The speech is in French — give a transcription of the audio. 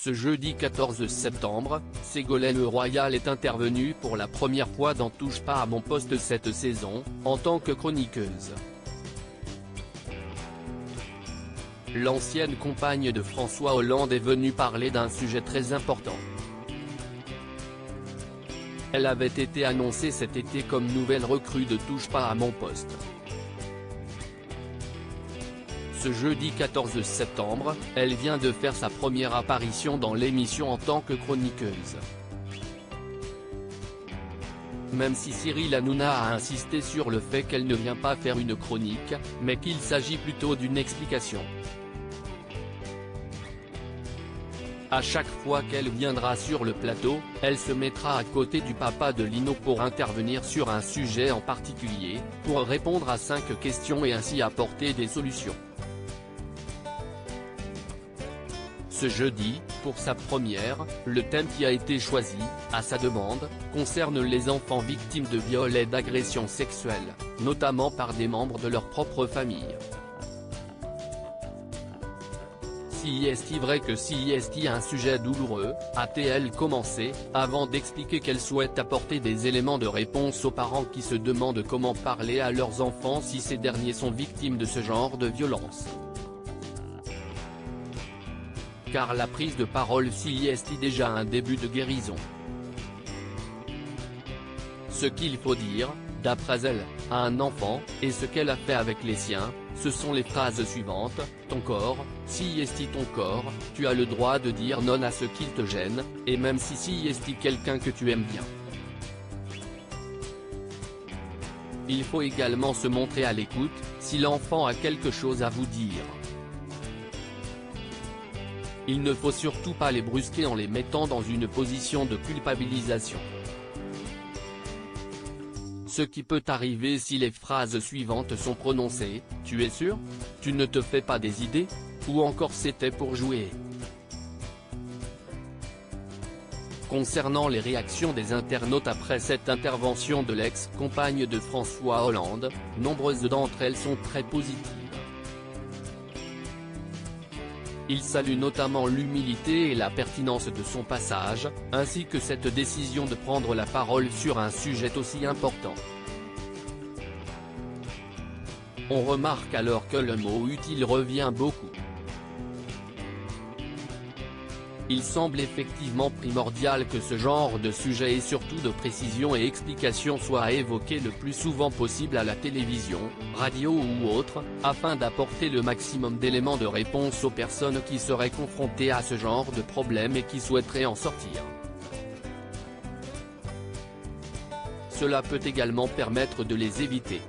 Ce jeudi 14 septembre, Ségolène Royal est intervenue pour la première fois dans Touche pas à mon poste cette saison, en tant que chroniqueuse. L'ancienne compagne de François Hollande est venue parler d'un sujet très important. Elle avait été annoncée cet été comme nouvelle recrue de Touche pas à mon poste. Ce jeudi 14 septembre, elle vient de faire sa première apparition dans l'émission en tant que chroniqueuse. Même si Cyril Hanouna a insisté sur le fait qu'elle ne vient pas faire une chronique, mais qu'il s'agit plutôt d'une explication. À chaque fois qu'elle viendra sur le plateau, elle se mettra à côté du papa de Lino pour intervenir sur un sujet en particulier, pour répondre à 5 questions et ainsi apporter des solutions. Ce jeudi, pour sa première, le thème qui a été choisi, à sa demande, concerne les enfants victimes de viols et d'agressions sexuelles, notamment par des membres de leur propre famille. Si est-il vrai que si est-il un sujet douloureux, a-t-elle commencé, avant d'expliquer qu'elle souhaite apporter des éléments de réponse aux parents qui se demandent comment parler à leurs enfants si ces derniers sont victimes de ce genre de violence. Car la prise de parole s'y est déjà un début de guérison. Ce qu'il faut dire, d'après elle, à un enfant, et ce qu'elle a fait avec les siens, ce sont les phrases suivantes: ton corps, si est ton corps, tu as le droit de dire non à ce qui te gêne, et même si est quelqu'un que tu aimes bien. Il faut également se montrer à l'écoute, si l'enfant a quelque chose à vous dire. Il ne faut surtout pas les brusquer en les mettant dans une position de culpabilisation. Ce qui peut arriver si les phrases suivantes sont prononcées: tu es sûr? Tu ne te fais pas des idées? Ou encore c'était pour jouer. Concernant les réactions des internautes après cette intervention de l'ex-compagne de François Hollande, nombreuses d'entre elles sont très positives. Il salue notamment l'humilité et la pertinence de son passage, ainsi que cette décision de prendre la parole sur un sujet aussi important. On remarque alors que le mot utile revient beaucoup. Il semble effectivement primordial que ce genre de sujet et surtout de précision et explication soit évoqué le plus souvent possible à la télévision, radio ou autre, afin d'apporter le maximum d'éléments de réponse aux personnes qui seraient confrontées à ce genre de problème et qui souhaiteraient en sortir. Cela peut également permettre de les éviter.